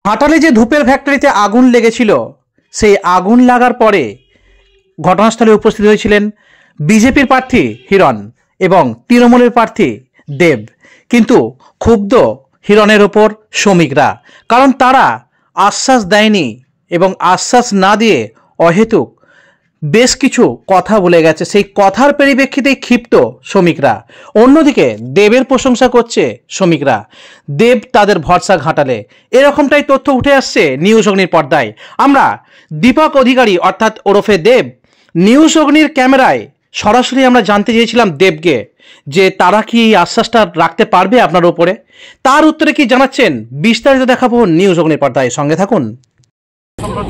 ঘাটালে যে ধূপের ফ্যাক্টরিতে আগুন লেগেছিল সেই আগুন লাগার পরে ঘটনাস্থলে উপস্থিত হয়েছিলেন বিজেপির প্রার্থী হিরণ এবং তৃণমূলের প্রার্থী দেব। কিন্তু ক্ষুব্ধ হিরণের ওপর শ্রমিকরা, কারণ তারা আশ্বাস দেয়নি এবং আশ্বাস না দিয়ে অহেতুক বেশ কিছু কথা বলে গেছে। সেই কথার পরিপ্রেক্ষিতেই ক্ষিপ্ত শ্রমিকরা। অন্যদিকে দেবের প্রশংসা করছে শ্রমিকরা, দেব তাদের ভরসা ঘাটালে, এরকমটাই তথ্য উঠে আসছে নিউজ অগ্নির পর্দায়। আমরা দীপক অধিকারী অর্থাৎ ওরফে দেব নিউজ অগ্নির ক্যামেরায় সরাসরি আমরা জানতে চেয়েছিলাম দেবকে যে তারা কি এই আশ্বাসটা রাখতে পারবে আপনার উপরে। তার উত্তরে কি জানাচ্ছেন বিস্তারিত দেখাবো নিউজ অগ্নির পর্দায়, সঙ্গে থাকুন।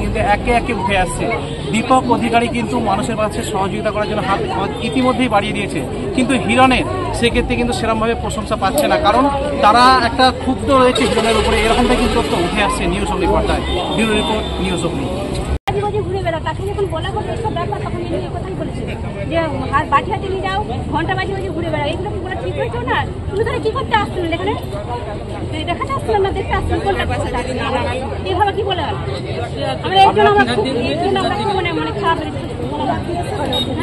কিন্তু একে একে উঠে আসছে। দীপক অধিকারী কিন্তু মানুষের কাছে সহযোগিতা করার জন্য হাত ইতিমধ্যেই বাড়িয়ে দিয়েছে, কিন্তু হিরণের সেক্ষেত্রে কিন্তু সেরকমভাবে প্রশংসা পাচ্ছে না, কারণ তারা একটা ক্ষুব্ধ রয়েছে হিরণের উপরে। এরকমটা কিন্তু তথ্য উঠে আসছে নিউজ অগ্নি পর্দায়। ব্যুরো রিপোর্ট, নিউজ অগ্নি। ঘুরে বেড়া তাকে যখন বলা হলো এইসব ব্যাপার, তখন এই কথাই বলেছে যে বাটি হাতে নিয়ে যাও, ঘন্টা বাজি বাজি ঘুরে বেড়া, এগুলো কি বলা ঠিক হচ্ছে না? তুমি তাহলে কি করতে আসছিলেন এখানে? দেখাতে আসছিলাম না, দেখতে আসছিলাম, কোনটা এইভাবে কি বলে? আমরা এই জন্য আমরা মানে মানে খারাপ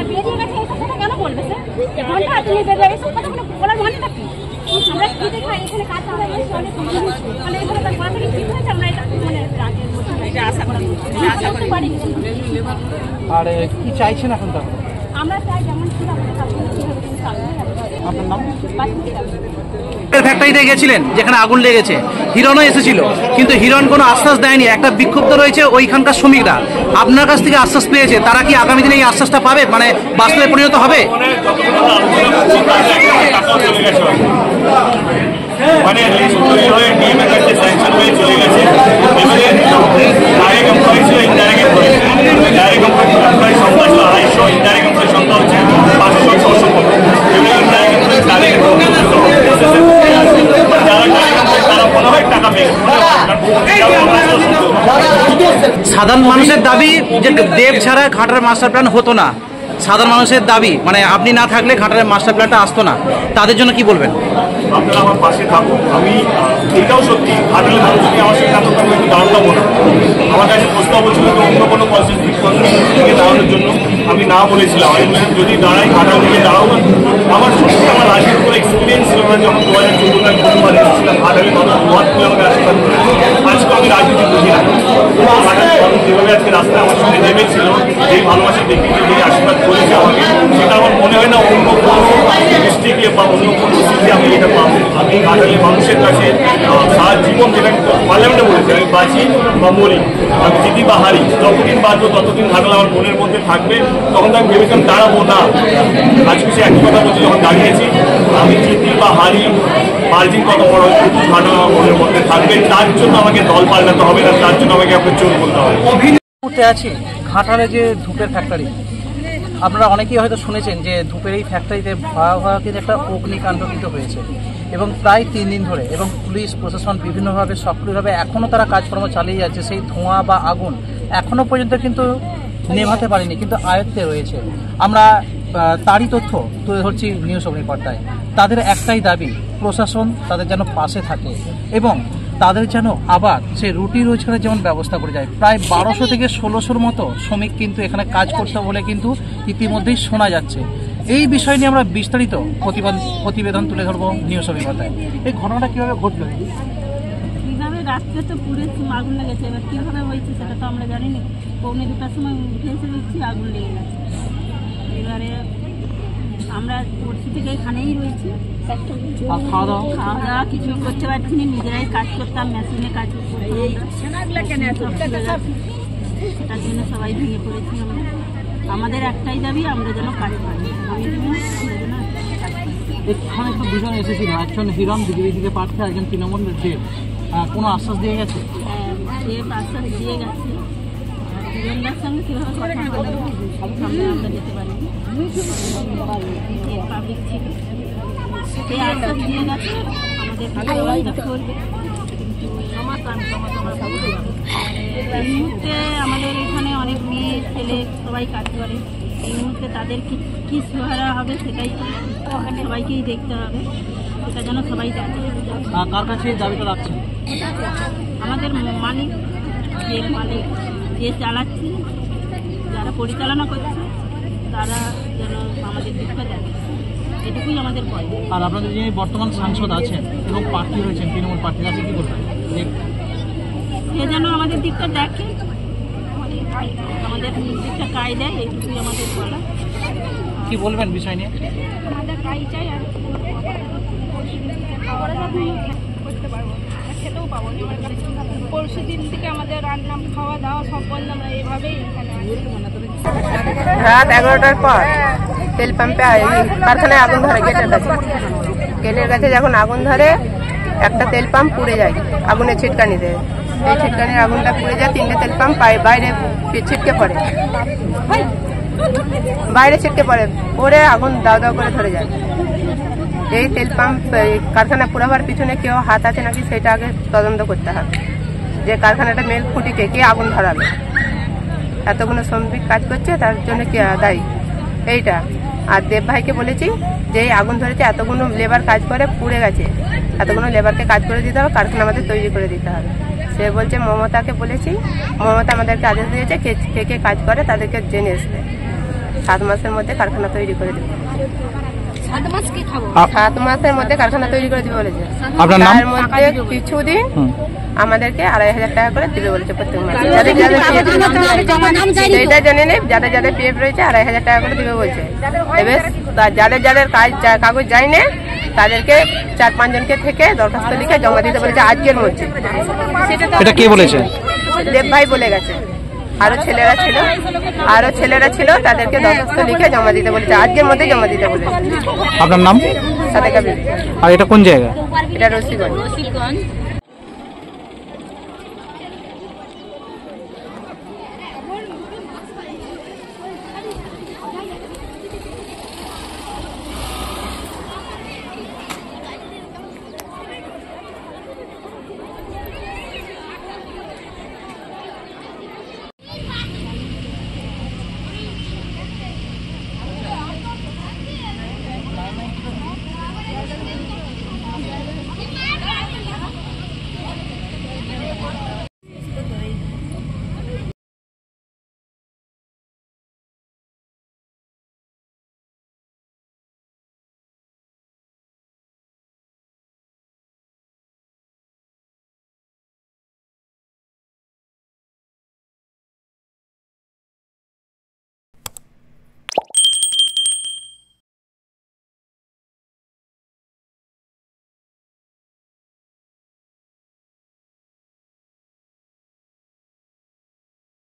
বেরিয়ে গেছে। এইসব কথা কেন বলবে সে? ঘন্টা হাতে নিয়ে বেরিয়ে এইসব কথা বলার মানেটা কি? আমরা কি দেখা এখানে কাজ করা হয়েছে অনেক, মানে এখানে তার বলা থেকে ঠিক হয়েছে। আমরা এটা মানে আশা করা পারি। আর কি চাইছেন এখন? তাহলে আমরা চাই যেমন ছিল আপনার নাম? ফ্যাক্টরিতে গেছিলেন যেখানে আগুন লেগেছে, হিরণও এসেছিল, কিন্তু হিরণ কোনো আশ্বাস দেয়নি। একটা বিক্ষুব্ধ রয়েছে ওইখানকার শ্রমিকরা। আপনার কাছ থেকে আশ্বাস পেয়েছে, তারা কি আগামী দিনে এই আশ্বাসটা পাবে, মানে বাস্তবে পরিণত হবে? মানে স্যাংশন হয়ে চলে গেছে। ডাইরেক্ট এমপ্লয়ি ছিল, ইনডাইরেক্ট এমপ্লয়ি। ডাইরেক্ট এমপ্লয়ি সংখ্যা ছিল 250, ইনডাইরেক্ট এমপ্লয়ি সংখ্যা হচ্ছে 500, 600 মতো। ইনডাইরেক্ট এমপ্লয়ি ডাইরেক্ট যারা ডাইরেক্ট এমপ্লয়ি তারা মনে হয় টাকা পেয়ে। সাধারণ মানুষের দাবি যে দেব ছাড়া ঘাটার মাস্টার প্ল্যান হতো না। সাধারণ মানুষের দাবি মানে আপনি না থাকলে ঘাটারের মাস্টার প্ল্যানটা আসতো না। তাদের জন্য কি বলবেন? আপনারা আমার পাশে থাকুন। আমি এটাও সত্যি, ঘাটালের মানুষ যদি আমার সাথে থাকুক আমি একটু দাঁড়াতাম না। আমার কাছে প্রস্তাব হচ্ছিল তো অন্য কোনো থেকে দাঁড়ানোর জন্য, আমি না বলেছিলাম। আমি বলেছিলাম যদি দাঁড়াই ঘাটাল থেকে দাঁড়াও না। আমার সত্যি আমার রাজনীতির কোনো এক্সপিরিয়েন্স ছিল না। যখন 2014 প্রথমবার এসেছিলাম ঘাটালে মানুষ হাত তুলে আমাকে আশীর্বাদ করেছে। আজকে আমি রাজনীতি বুঝি না। ঘাটালের মানুষ যেভাবে আজকে রাস্তায় আমার সঙ্গে নেমেছিল, যেই ভালোবাসা দেখিয়েছে, যেই আশীর্বাদ করেছে আমাকে, সেটা আমার মনে হয় না অন্য কোনো ডিস্ট্রিক্টে বা অন্য কোনো সিটি আমি এটা পাবো। আমি ঘাটালের মানুষের কাছে সারা জীবন, যেটা পার্লামেন্টে বলেছি, আমি বাঁচি বা মরি, আমি জিতি বা হারি, যতদিন বাঁচবো ততদিন ঘাটাল আমার মনের মধ্যে থাকবে। তখন তো আমি ভেবেছিলাম দাঁড়াবো না। আজকে সে একই কথা বলছি, যখন দাঁড়িয়েছি আমি জিতি বা হারি, মার্জিন কত বড় হয়, ঘাটাল আমার মনের মধ্যে থাকবে। তার জন্য আমাকে দল পাল্টাতে হবে না, তার জন্য আমাকে আপনার চোখ বলতে হবে। মুহূর্তে আছি ঘাটালে যে ধূপের ফ্যাক্টরি। আপনারা অনেকেই হয়তো শুনেছেন যে ধূপের এই ফ্যাক্টরিতে ভয়াবহ কিন্তু একটা অগ্নিকাণ্ড কিন্তু হয়েছে, এবং প্রায় 3 দিন ধরে, এবং পুলিশ প্রশাসন বিভিন্নভাবে সক্রিয়ভাবে এখনও তারা কাজকর্ম চালিয়ে যাচ্ছে। সেই ধোঁয়া বা আগুন এখনও পর্যন্ত কিন্তু নেভাতে পারেনি, কিন্তু আয়ত্তে রয়েছে। আমরা তারই তথ্য তুলে ধরছি নিউজ অগ্নি পর্দায়। তাদের একটাই দাবি, প্রশাসন তাদের যেন পাশে থাকে এবং তাদের যেন আবার সে রুটি রোজগারের যেমন ব্যবস্থা করে যায়। প্রায় 1200 থেকে 1600 মতো শ্রমিক কিন্তু এখানে কাজ করতে বলে কিন্তু ইতিমধ্যেই শোনা যাচ্ছে। এই বিষয় নিয়ে আমরা বিস্তারিত প্রতিবেদন তুলে ধরবো নিউজ অগ্নি পর্দায়। এই ঘটনাটা কীভাবে ঘটলো? কীভাবে রাত্রে তো পুরে আগুন লেগেছে, এবার কীভাবে হয়েছে সেটা তো আমরা জানি না। 2:30টার সময় উঠে এসে দেখছি আগুন লেগে গেছে। এবারে আমরা পড়শি থেকে এখানেই রয়েছি। খাওয়া দাওয়া কিছুই করতে পারছি না, নিজেরাই কাজ করতাম, মেশিনে কাজ করতাম। তার জন্য সবাই ভেঙে পড়েছি। আমাদের একটাই দাবি, আমরা যেন কাজ পাই। এখানে একটু দুজন এসেছিল, একজন হিরণ বিজেপি থেকে প্রার্থী, একজন তৃণমূল দেব। কোনো আশ্বাস দিয়ে গেছে? দেব আশ্বাস দিয়ে গেছে। হিরণদার সঙ্গে কীভাবে কথা বলবো, সামনে আমরা যেতে পারি পাবলিক ছিল, সেই আশ্বাস দিয়ে গেছে আমাদের করবে। এই মুহূর্তে আমাদের এখানে অনেক মেয়ে ছেলে সবাই কাজ করে। এই মুহূর্তে তাদের কী সুহারা হবে সেটাই সবাইকেই দেখতে হবে, সেটা যেন সবাই জানে। কার কাছে দাবিটা রাখছেন? আমাদের মালিক যে চালাচ্ছে, যারা পরিচালনা করছে তারা যেন আমাদের দিকটা দেখে, এটুকুই আমাদের বলে। আর আপনাদের যিনি বর্তমান সাংসদ আছেন এবং প্রার্থী হয়েছেন তৃণমূল প্রার্থী, তাকে কি বলবেন? সে যেন আমাদের দিকটা দেখে, আমাদের দিকটা কাজ দেয়, এইটুকুই আমাদের বলা। কি বলবেন বিষয় নিয়ে? আমাদের কাজ চাই, আর করতে পারবো, খেতেও পাবো। পরশু দিন থেকে আমাদের রান্না খাওয়া দাওয়া সব বন্ধ, আমরা এইভাবেই রাত 11টার পর তেল পাম্পে কারখানায় আগুন ধরে, গেটের কাছে যখন আগুন ধরে একটা তেল পাম্প পুড়ে যায় আগুনের ছিটকানিতে। এই ছিটকানির আগুনটা পুড়ে যায়, 3টে তেল পাম্প বাইরে ছিটকে পড়ে, পরে আগুন দাও দাও করে ধরে যায়। এই তেল পাম্প কারখানা পুরাবার পিছনে কেউ হাত আছে নাকি সেটা আগে তদন্ত করতে হবে, যে কারখানাটা মেল খুঁটিকে কে আগুন ধরাবে। এতগুলো শ্রমিক কাজ করছে, তার জন্য কে দায়ী এইটা। আর দেব ভাইকে বলেছি যে এই আগুন ধরেছে, এতগুলো লেবার কাজ করে পুড়ে গেছে, এতগুলো লেবারকে কাজ করে দিতে হবে, কারখানা আমাদের তৈরি করে দিতে হবে। সে বলছে মমতাকে বলেছি, মমতা আমাদেরকে আদেশ দিয়েছে কে কে কাজ করে তাদেরকে জেনে আসবে, 7 মাসের মধ্যে কারখানা তৈরি করে দেবে। 7 মাসের মধ্যে কারখানা তৈরি করে দিবে বলেছে। তার মধ্যে কিছুদিন আমাদেরকে 2,500 টাকা করে দিবে বলেছে প্রত্যেক মাসে। সেইটা জেনে নেই, যাদের যাদের পিএফ রয়েছে 2,500 টাকা করে দিবে বলছে। এবার যাদের যাদের কাগজ যায় না তাদেরকে 4-5 জনকে থেকে দরখাস্ত লিখে জমা দিতে বলেছে আজকের মধ্যে। এটা কে বলেছে? দেব ভাই বলে গেছে। আরো ছেলেরা ছিল তাদেরকে দরখাস্ত লিখে জমা দিতে বলেছে, আজকের মধ্যে জমা দিতে বলেছে। আপনার নাম? সাদেকা বিবি। আর এটা কোন জায়গা? এটা রশিগঞ্জ।